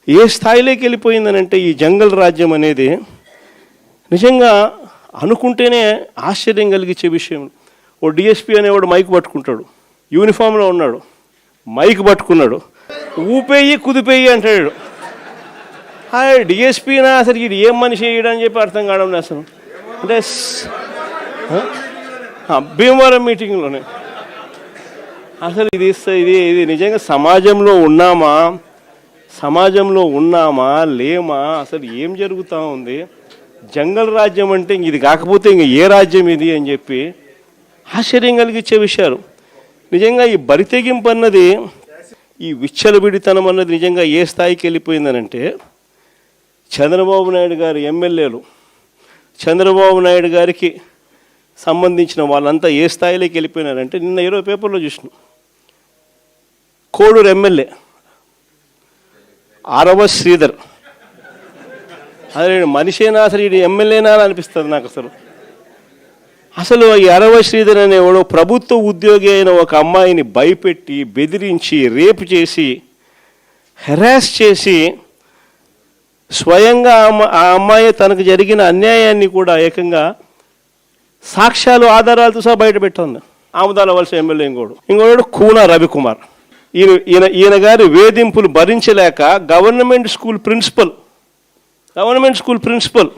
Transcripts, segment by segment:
ఏ స్థాయిలోకి వెళ్ళిపోయిందనంటే ఈ జంగల్ రాజ్యం అనేది నిజంగా అనుకుంటేనే ఆశ్చర్యం కలిగించే విషయం. ఓ డిఎస్పీ అనేవాడు మైక్ పట్టుకుంటాడు, యూనిఫామ్లో ఉన్నాడు, మైక్ పట్టుకున్నాడు, ఊపేయి కుదిపేయి అంటాడు. డిఎస్పీనా అసలు ఇది ఏం మనిషి వేయడని చెప్పి అర్థం కావడం అసలు. అంటే భీమవరం మీటింగ్లోనే అసలు ఇది నిజంగా సమాజంలో ఉన్నామా లేమా, అసలు ఏం జరుగుతూ ఉంది? జంగల్ రాజ్యం అంటే ఇది కాకపోతే ఇంక ఏ రాజ్యం ఇది అని చెప్పి ఆశ్చర్యం కలిగించే విషయాలు. నిజంగా ఈ బరితెగింపు అన్నది, ఈ విచ్చలవిడితనం అన్నది నిజంగా ఏ స్థాయికి వెళ్ళిపోయిందనంటే, చంద్రబాబు నాయుడు గారి ఎమ్మెల్యేలు, చంద్రబాబు నాయుడు గారికి సంబంధించిన వాళ్ళంతా ఏ స్థాయిలోకి వెళ్ళిపోయినారంటే, నిన్న 20 పేపర్లో చూసిన కోడూరు ఎమ్మెల్యే ఆరవ శ్రీధర్, అదే మనిషేనా అసలు ఇది ఎమ్మెల్యేనా అని అనిపిస్తుంది నాకు. అసలు ఈ అరవ శ్రీధర్ అనేవాడు ప్రభుత్వ ఉద్యోగి అయిన ఒక అమ్మాయిని భయపెట్టి, బెదిరించి, రేపు చేసి, హెరాస్ చేసి, స్వయంగా ఆ అమ్మాయి తనకు జరిగిన అన్యాయాన్ని కూడా ఏకంగా సాక్ష్యాలు ఆధారాలతో సహా బయట పెట్టింది. ఆముదాల వలస ఎమ్మెల్యే ఇంకోడు కూన రవికుమార్. ఈయన గారి వేధింపులు భరించలేక గవర్నమెంట్ స్కూల్ ప్రిన్సిపల్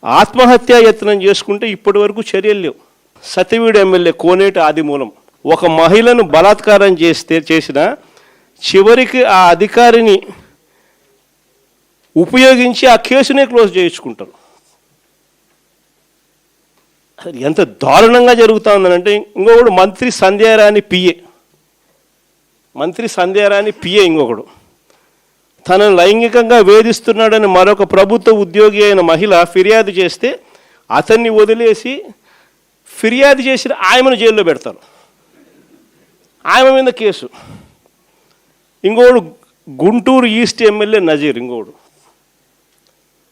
ఆత్మహత్యా యత్నం చేసుకుంటే ఇప్పటి వరకు చర్యలు లేవు. సతివీడు ఎమ్మెల్యే కోనేటి ఆదిమూలం ఒక మహిళను బలాత్కారం చేసిన చివరికి ఆ అధికారిని ఉపయోగించి ఆ కేసునే క్లోజ్ చేయించుకుంటారు. ఎంత దారుణంగా జరుగుతూ ఉందనంటే, ఇంకొకడు మంత్రి సంధ్యారాణి పిఏ ఇంకొకడు తనను లైంగికంగా వేధిస్తున్నాడని మరొక ప్రభుత్వ ఉద్యోగి అయిన మహిళ ఫిర్యాదు చేస్తే అతన్ని వదిలేసి ఫిర్యాదు చేసిన ఆయమను జైల్లో పెడతారు. ఆయమ మీద కేసు. ఇంకోడు గుంటూరు ఈస్ట్ ఎమ్మెల్యే నజీర్ ఇంకోడు.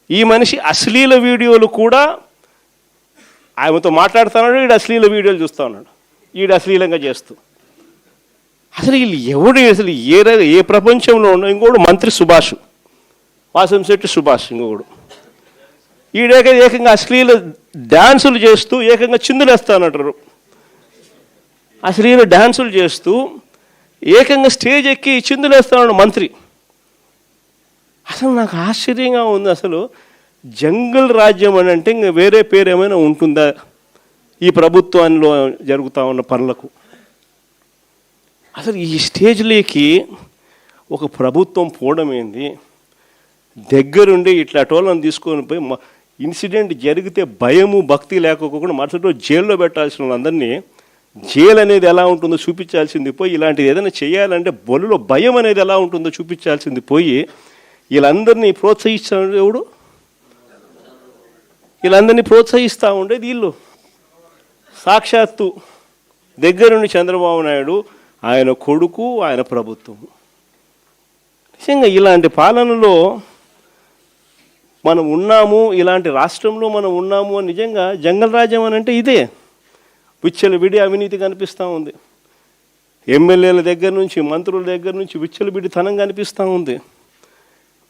ఈ మనిషి అశ్లీల వీడియోలు కూడా ఆయనతో మాట్లాడుతున్నాడు, వీడు అశ్లీల వీడియోలు చూస్తూ ఉన్నాడు, వీడు అశ్లీలంగా చేస్తూ. అసలు వీళ్ళు ఎవడు అసలు ఏ ప్రపంచంలో ఉన్న. ఇంకోడు మంత్రి సుభాష్, వాసంశెట్టి సుభాష్ ఇంకొకడు. ఏకంగా అశ్లీల డ్యాన్సులు చేస్తూ ఏకంగా చిందులేస్తానంటారు. అశ్లీల డ్యాన్సులు చేస్తూ ఏకంగా స్టేజ్ ఎక్కి చిందులేస్తాడు మంత్రి. అసలు నాకు ఆశ్చర్యంగా ఉంది. అసలు జంగల్ రాజ్యం అని అంటే ఇంకా వేరే పేరు ఏమైనా ఉంటుందా ఈ ప్రభుత్వంలో జరుగుతూ ఉన్న పనులకు? అసలు ఈ స్టేజ్లోకి ఒక ప్రభుత్వం పోవడం ఏంది? దగ్గరుండి ఇట్లా టోళ్ళని తీసుకొని పోయి ఇన్సిడెంట్ జరిగితే భయము భక్తి లేకపోకుండా మరుసటి రోజు జైల్లో పెట్టాల్సిన వాళ్ళందరినీ జైలు అనేది ఎలా ఉంటుందో చూపించాల్సింది పోయి, ఇలాంటిది ఏదైనా చేయాలంటే బొల్లులో భయం అనేది ఎలా ఉంటుందో చూపించాల్సింది పోయి, వీళ్ళందరినీ ప్రోత్సహిస్తాడు ఎవడు? వీళ్ళందరినీ ప్రోత్సహిస్తూ ఉండేది వీళ్ళు. సాక్షాత్తు దగ్గరుండి చంద్రబాబు నాయుడు, ఆయన కొడుకు, ఆయన ప్రభుత్వం. నిజంగా ఇలాంటి పాలనలో మనం ఉన్నాము, ఇలాంటి రాష్ట్రంలో మనం ఉన్నాము అని నిజంగా జంగల్ రాజ్యం అని అంటే ఇదే. విచ్చలవిడి అవినీతి కనిపిస్తూ ఉంది. ఎమ్మెల్యేల దగ్గర నుంచి, మంత్రుల దగ్గర నుంచి విచ్చలవిడితనం కనిపిస్తూ ఉంది.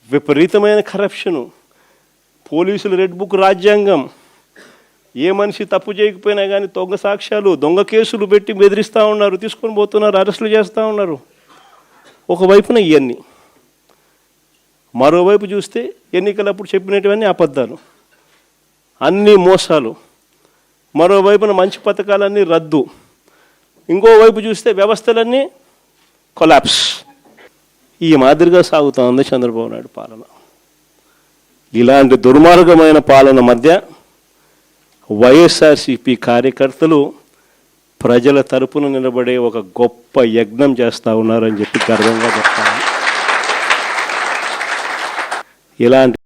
విపరీతమైన కరప్షను, పోలీసులు రెడ్ బుక్ రాజ్యాంగం. ఏ మనిషి తప్పు చేయకపోయినా కానీ దొంగ సాక్ష్యాలు, దొంగ కేసులు పెట్టి బెదిరిస్తూ ఉన్నారు, తీసుకొని పోతున్నారు, అరెస్టులు చేస్తూ ఉన్నారు. ఒకవైపున ఇవన్నీ, మరోవైపు చూస్తే ఎన్నికలప్పుడు చెప్పినటువన్నీ అబద్ధాలు, అన్నీ మోసాలు. మరోవైపున మంచి పథకాలన్నీ రద్దు. ఇంకోవైపు చూస్తే వ్యవస్థలన్నీ కొలాప్స్. ఈ మాదిరిగా సాగుతూ ఉంది చంద్రబాబు నాయుడు పాలన. ఇలాంటి దుర్మార్గమైన పాలన మధ్య వైఎస్ఆర్సీపీ కార్యకర్తలు ప్రజల తరపున నిలబడే ఒక గొప్ప యజ్ఞం చేస్తూ ఉన్నారని చెప్పి గర్వంగా చెప్తాను. ఇలాంటి